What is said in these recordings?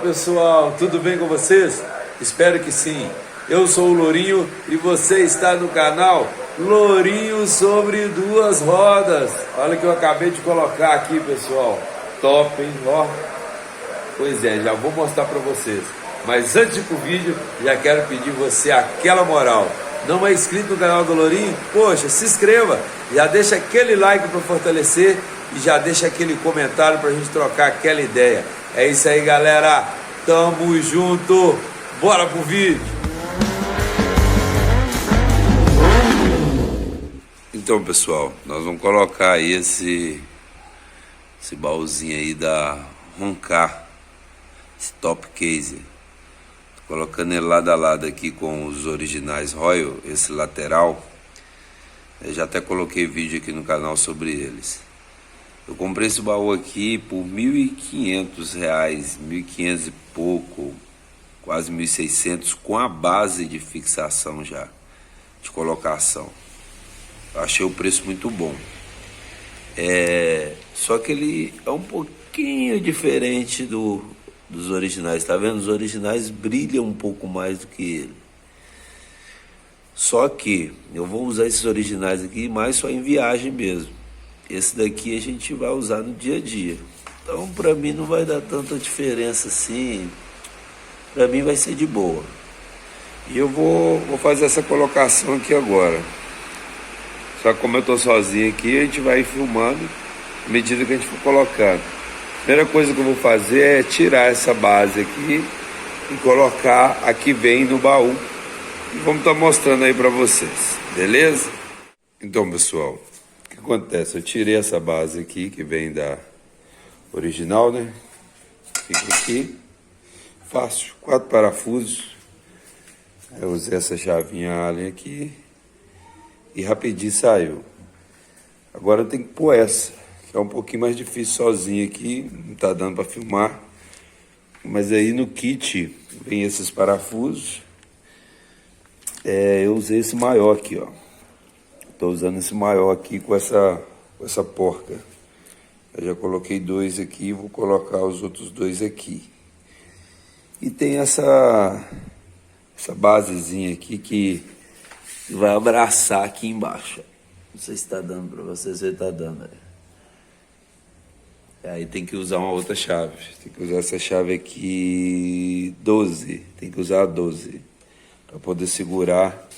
pessoal, tudo bem com vocês? Espero que sim. Eu sou o Lourinho e você está no canal Lourinho sobre duas rodas. Olha o que eu acabei de colocar aqui, pessoal. Top, hein? Ó. Pois é, já vou mostrar para vocês. Mas antes de ir pro vídeo, já quero pedir você aquela moral. Não é inscrito no canal do Lourinho? Poxa, se inscreva. Já deixa aquele like para fortalecer e já deixa aquele comentário para a gente trocar aquela ideia. É isso aí, galera. Tamo junto. Bora pro vídeo. Então, pessoal, nós vamos colocar aí esse baúzinho aí da Roncar, esse top case. Tô colocando ele lado a lado aqui com os originais Royal, esse lateral. Eu já até coloquei vídeo aqui no canal sobre eles. Eu comprei esse baú aqui por R$1.500, R$1.500 e pouco, quase R$1.600, com a base de fixação já, de colocação. Eu achei o preço muito bom. Só que ele é um pouquinho diferente dos originais, tá vendo? Os originais brilham um pouco mais do que ele. Só que eu vou usar esses originais aqui mais só em viagem mesmo. Esse daqui a gente vai usar no dia a dia. Então pra mim não vai dar tanta diferença assim. Pra mim vai ser de boa. E eu vou fazer essa colocação aqui agora. Só que como eu tô sozinho aqui, a gente vai filmando à medida que a gente for colocando. A primeira coisa que eu vou fazer é tirar essa base aqui e colocar a que vem no baú. E vamos estar mostrando aí pra vocês, beleza? Então, pessoal, o que acontece? Eu tirei essa base aqui que vem da original, né? Fica aqui. Fácil, 4 parafusos. Eu usei essa chavinha Allen aqui e rapidinho saiu. Agora eu tenho que pôr essa, que é um pouquinho mais difícil sozinho aqui, não tá dando para filmar. Mas aí no kit vem esses parafusos. Eu usei esse maior aqui, ó. Tô usando esse maior aqui com essa porca. Eu já coloquei 2 aqui, vou colocar os outros 2 aqui. E tem essa basezinha aqui que vai abraçar aqui embaixo. Não sei se está dando para vocês, se está dando. Aí tem que usar uma outra chave. Tem que usar essa chave aqui 12. Tem que usar a 12 para poder segurar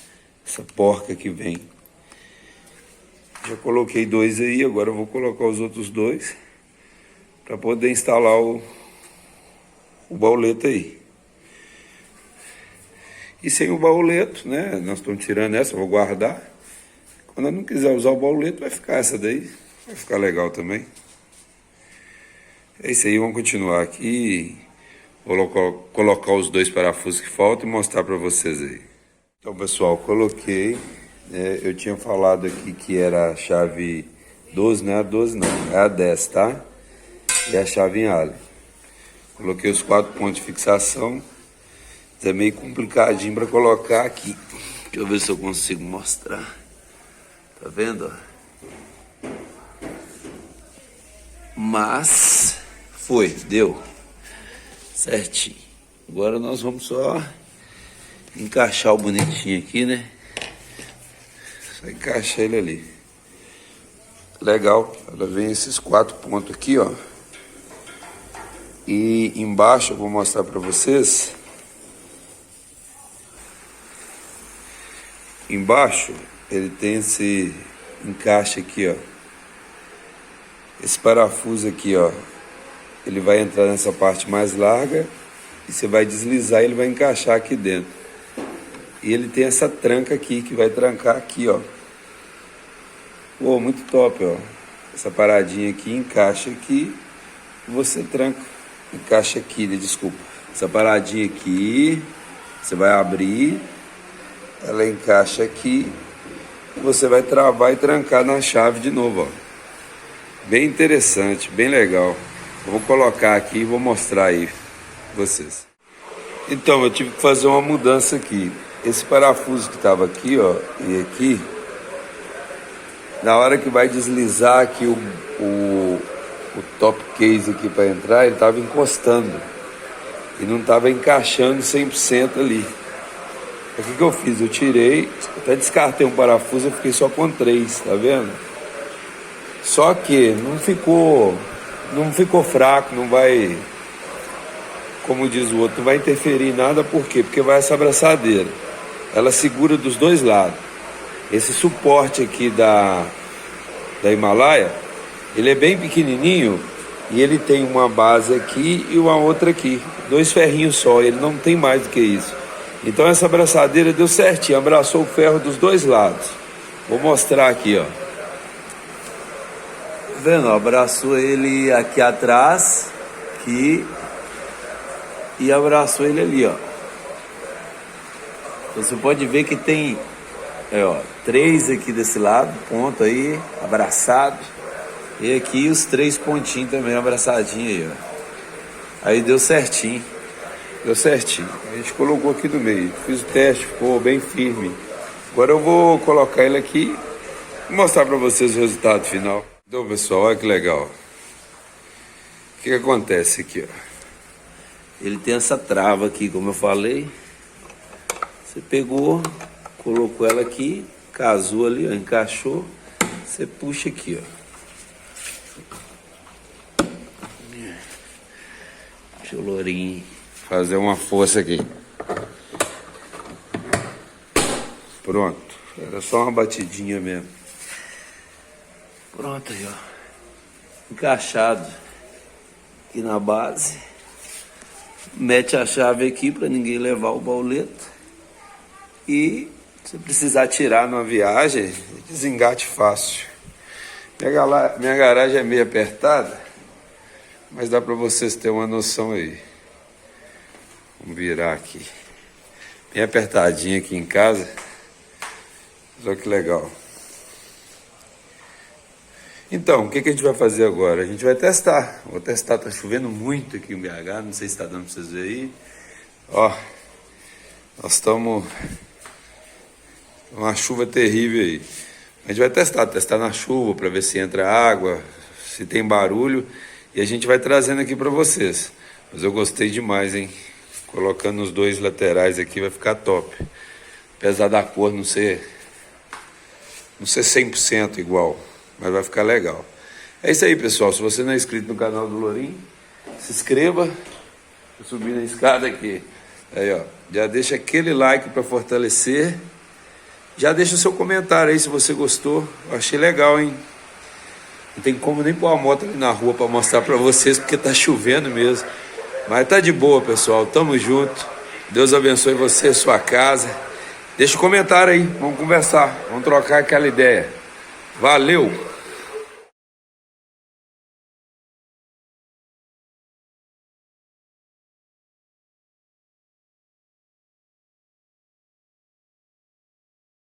essa porca que vem. Já coloquei 2 aí, agora eu vou colocar os outros 2 para poder instalar o bauleto aí. E sem o bauleto, né? Nós estamos tirando essa, eu vou guardar. Quando eu não quiser usar o bauleto, vai ficar essa daí. Vai ficar legal também. É isso aí, vamos continuar aqui. Vou colocar os 2 parafusos que faltam e mostrar para vocês aí. Então, pessoal, coloquei. Eu tinha falado aqui que era a chave 12, não é a 12 não, é a 10, tá? E a chave em Allen. Coloquei os 4 pontos de fixação. É meio complicadinho para colocar aqui. Deixa eu ver se eu consigo mostrar. Tá vendo? Mas deu certinho. Agora nós vamos só encaixar o bonitinho aqui, né? Só encaixar ele ali. Legal. Ela vem esses 4 pontos aqui, ó. E embaixo eu vou mostrar para vocês. Embaixo ele tem esse encaixe aqui, ó. Esse parafuso aqui, ó, ele vai entrar nessa parte mais larga e você vai deslizar e ele vai encaixar aqui dentro. E ele tem essa tranca aqui que vai trancar aqui, ó. Pô, muito top, ó. Essa paradinha aqui encaixa aqui e você tranca. Encaixa aqui, desculpa. Essa paradinha aqui, você vai abrir. Ela encaixa aqui, você vai travar e trancar na chave de novo, ó. Bem interessante, bem legal. Eu vou colocar aqui e vou mostrar aí pra vocês. Então, eu tive que fazer uma mudança aqui. Esse parafuso que estava aqui, ó, e aqui, na hora que vai deslizar aqui o top case aqui para entrar, ele estava encostando. e não estava encaixando 100% ali. O que eu fiz? Eu tirei, até descartei um parafuso, eu fiquei só com 3, tá vendo? Só que não ficou fraco, não vai, como diz o outro, não vai interferir em nada. Por quê? Porque vai essa abraçadeira, ela segura dos dois lados. Esse suporte aqui da Himalaia, ele é bem pequenininho e ele tem uma base aqui e uma outra aqui, 2 ferrinhos só, ele não tem mais do que isso. Então essa abraçadeira deu certinho, abraçou o ferro dos dois lados. Vou mostrar aqui, ó. Tá vendo? Abraçou ele aqui atrás, aqui, e abraçou ele ali, ó. Você pode ver que tem, ó, 3 aqui desse lado, ponto aí, abraçado. E aqui os 3 pontinhos também abraçadinhos aí, ó. Aí deu certinho. Deu certinho. A gente colocou aqui no meio. Fiz o teste, ficou bem firme. Agora eu vou colocar ele aqui e mostrar para vocês o resultado final. Então, pessoal, olha que legal. O que acontece aqui, ó? Ele tem essa trava aqui, como eu falei. Você pegou, colocou ela aqui, casou ali, ó, encaixou. Você puxa aqui, ó. Deixa o lourinho fazer uma força aqui. Pronto. Era só uma batidinha mesmo. Pronto aí, ó. Encaixado aqui na base. Mete a chave aqui para ninguém levar o bauleto. E se precisar tirar numa viagem, desengate fácil. Minha garagem é meio apertada, mas dá para vocês terem uma noção aí. Vamos virar aqui. Bem apertadinho aqui em casa. Olha que legal. Então, o que a gente vai fazer agora? A gente vai testar. Vou testar, tá chovendo muito aqui em BH, não sei se tá dando para vocês verem aí. Ó, nós estamos uma chuva terrível aí. A gente vai testar na chuva para ver se entra água, se tem barulho, e a gente vai trazendo aqui para vocês. Mas eu gostei demais, hein? Colocando os 2 laterais aqui vai ficar top. Apesar da cor não ser 100% igual, mas vai ficar legal. É isso aí, pessoal. Se você não é inscrito no canal do Lourinho, se inscreva. Vou subir na escada aqui. Aí, ó. Já deixa aquele like para fortalecer. Já deixa o seu comentário aí se você gostou. Eu achei legal, hein? Não tem como nem pôr a moto ali na rua para mostrar para vocês, porque tá chovendo mesmo. Mas tá de boa, pessoal. Tamo junto. Deus abençoe você e sua casa. Deixa um comentário aí. Vamos conversar. Vamos trocar aquela ideia. Valeu!